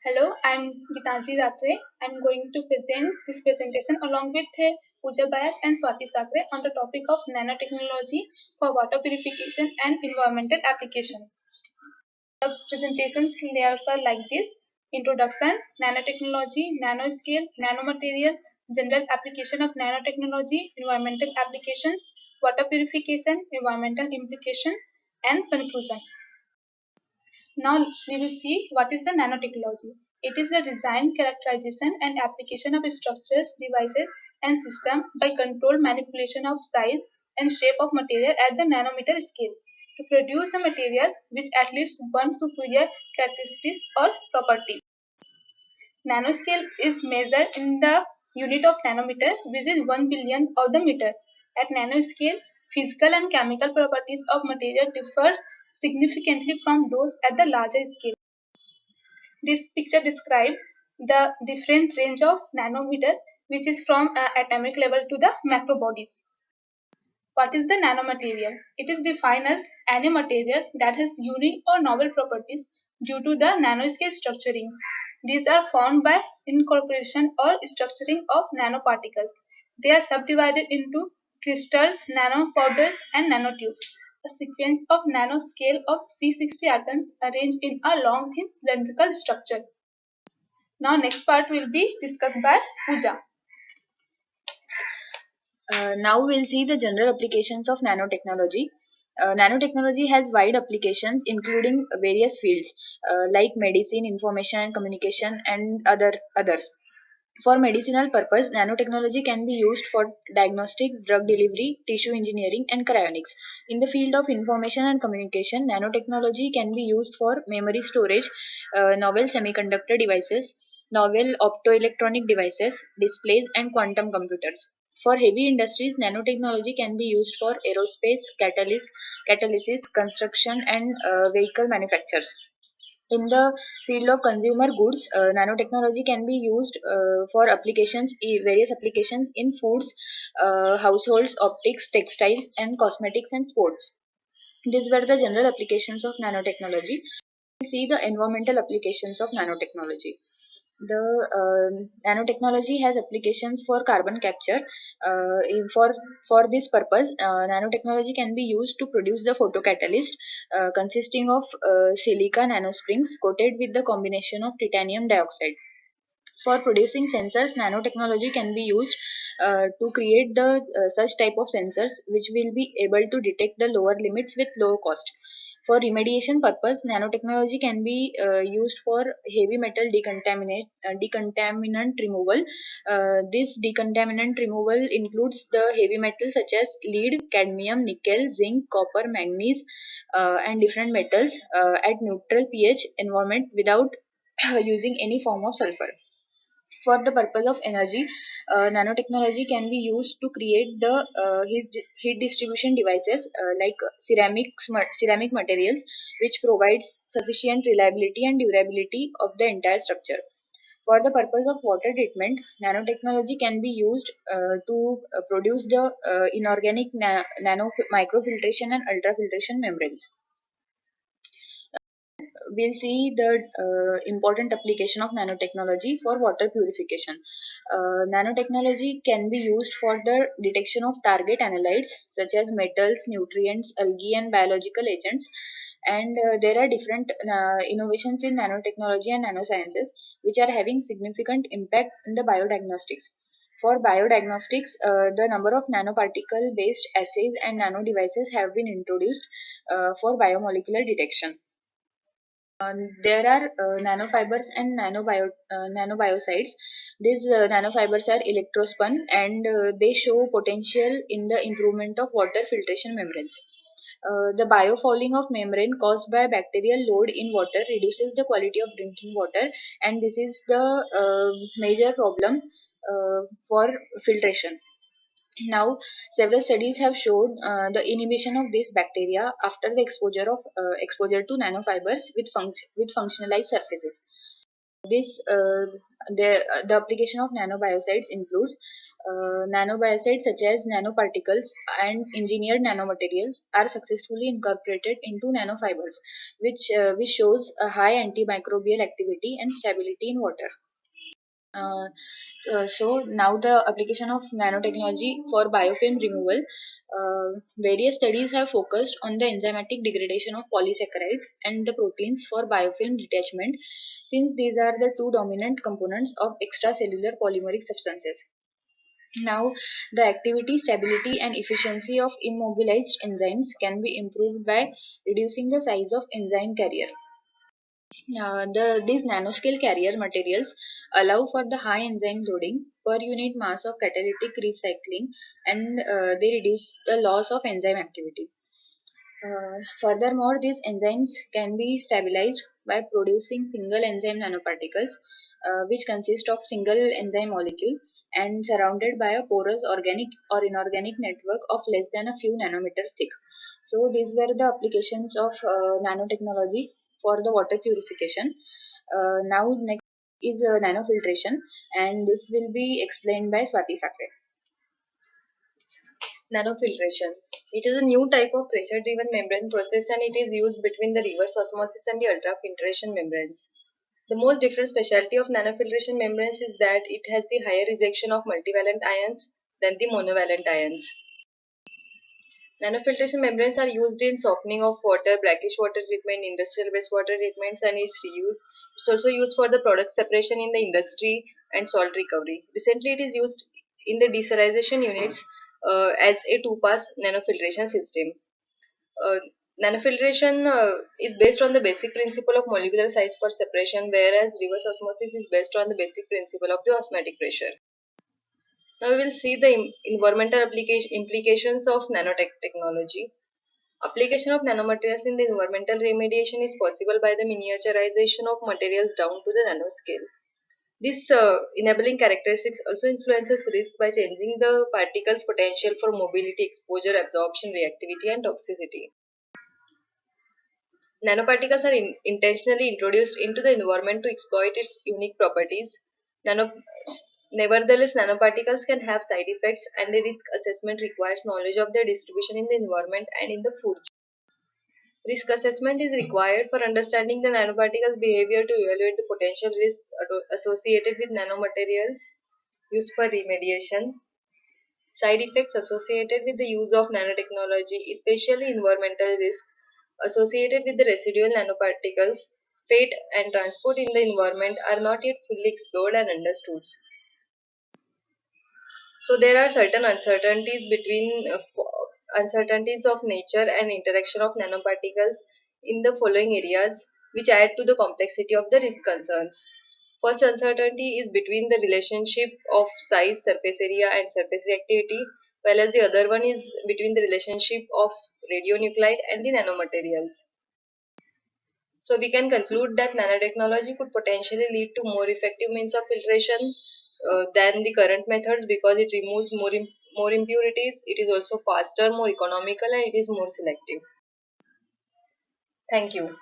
Hello, I'm Gitanjali Ratre. I'm going to present this presentation along with Pooja Bayas and Swati Sakre on the topic of nanotechnology for water purification and environmental applications. The presentations layers are like this: introduction, nanotechnology, nanoscale, nanomaterial, general application of nanotechnology, environmental applications, water purification, environmental implication, and conclusion. Now we will see what is the nanotechnology. It is the design, characterization and application of structures, devices and systems by controlled manipulation of size and shape of material at the nanometer scale to produce the material which at least one superior characteristics or property. Nanoscale is measured in the unit of nanometer, which is 1 billionth of the meter. At nanoscale, physical and chemical properties of material differ significantly from those at the larger scale. This picture describes the different range of nanometer, which is from atomic level to the macro bodies. What is the nanomaterial? It is defined as any material that has unique or novel properties due to the nanoscale structuring. These are formed by incorporation or structuring of nanoparticles. They are subdivided into crystals, nanopowders, and nanotubes. A sequence of nanoscale of C60 atoms arranged in a long thin cylindrical structure. Now next part will be discussed by Pooja. Now we'll see the general applications of nanotechnology. Nanotechnology has wide applications including various fields like medicine, information and communication and others. For medicinal purpose, nanotechnology can be used for diagnostic, drug delivery, tissue engineering, and cryonics. In the field of information and communication, nanotechnology can be used for memory storage, novel semiconductor devices, novel optoelectronic devices, displays, and quantum computers. For heavy industries, nanotechnology can be used for aerospace, catalysis, construction, and vehicle manufacturers. In the field of consumer goods, nanotechnology can be used for various applications in foods, households, optics, textiles, and cosmetics and sports. These were the general applications of nanotechnology. We see the environmental applications of nanotechnology. The nanotechnology has applications for carbon capture. For this purpose, nanotechnology can be used to produce the photocatalyst consisting of silica nanosprings coated with the combination of titanium dioxide. For producing sensors, nanotechnology can be used to create the such type of sensors which will be able to detect the lower limits with low cost. For remediation purpose, nanotechnology can be used for heavy metal decontaminant removal. This decontaminant removal includes the heavy metals such as lead, cadmium, nickel, zinc, copper, manganese, and different metals at neutral pH environment without using any form of sulfur. For the purpose of energy, nanotechnology can be used to create the heat distribution devices like ceramic materials, which provides sufficient reliability and durability of the entire structure. For the purpose of water treatment, nanotechnology can be used to produce the inorganic nano microfiltration and ultrafiltration membranes. We'll see the important application of nanotechnology for water purification. Nanotechnology can be used for the detection of target analytes such as metals, nutrients, algae, and biological agents. And there are different innovations in nanotechnology and nanosciences which are having significant impact in the biodiagnostics. For biodiagnostics, the number of nanoparticle based assays and nano devices have been introduced for biomolecular detection. There are nanofibers and nanobiocides. These nanofibers are electrospun and they show potential in the improvement of water filtration membranes. The biofouling of membrane caused by bacterial load in water reduces the quality of drinking water, and this is the major problem for filtration. Now, several studies have showed the inhibition of this bacteria after the exposure to nanofibers with functionalized surfaces. This the application of nanobiocides includes nanobiocides such as nanoparticles and engineered nanomaterials are successfully incorporated into nanofibers, which shows a high antimicrobial activity and stability in water. Uh, so now the application of nanotechnology for biofilm removal. Various studies have focused on the enzymatic degradation of polysaccharides and the proteins for biofilm detachment, since these are the two dominant components of extracellular polymeric substances. Now, the activity, stability, and efficiency of immobilized enzymes can be improved by reducing the size of enzyme carrier. These nanoscale carrier materials allow for the high enzyme loading per unit mass of catalytic recycling, and they reduce the loss of enzyme activity. Furthermore, these enzymes can be stabilized by producing single enzyme nanoparticles, which consist of single enzyme molecule and surrounded by a porous organic or inorganic network of less than a few nanometers thick. So these were the applications of nanotechnology for the water purification. Now next is nanofiltration, and this will be explained by Swati Sakre. Nanofiltration. It is a new type of pressure-driven membrane process, and it is used between the reverse osmosis and the ultrafiltration membranes. The most different specialty of nanofiltration membranes is that it has the higher rejection of multivalent ions than the monovalent ions. Nanofiltration membranes are used in softening of water, brackish water treatment, industrial wastewater treatments, and its reuse. It's also used for the product separation in the industry and salt recovery. Recently, it is used in the desalination units as a two-pass nanofiltration system. Uh, Nanofiltration is based on the basic principle of molecular size for separation, whereas reverse osmosis is based on the basic principle of the osmotic pressure. Now we will see the environmental implications of nanotech technology. Application of nanomaterials in the environmental remediation is possible by the miniaturization of materials down to the nanoscale. This enabling characteristics also influences risk by changing the particle's potential for mobility, exposure, absorption, reactivity, and toxicity. Nanoparticles are intentionally introduced into the environment to exploit its unique properties. Nano Nevertheless, nanoparticles can have side effects, and the risk assessment requires knowledge of their distribution in the environment and in the food chain. Risk assessment is required for understanding the nanoparticles' behavior to evaluate the potential risks associated with nanomaterials used for remediation. Side effects associated with the use of nanotechnology, especially environmental risks associated with the residual nanoparticles, fate, and transport in the environment, are not yet fully explored and understood. So there are certain uncertainties between uncertainties of nature and interaction of nanoparticles in the following areas, which add to the complexity of the risk concerns. First uncertainty is between the relationship of size, surface area, and surface reactivity, while as the other one is between the relationship of radionuclide and the nanomaterials. So we can conclude that nanotechnology could potentially lead to more effective means of filtration than the current methods, because it removes more impurities. It is also faster, more economical, and it is more selective. Thank you.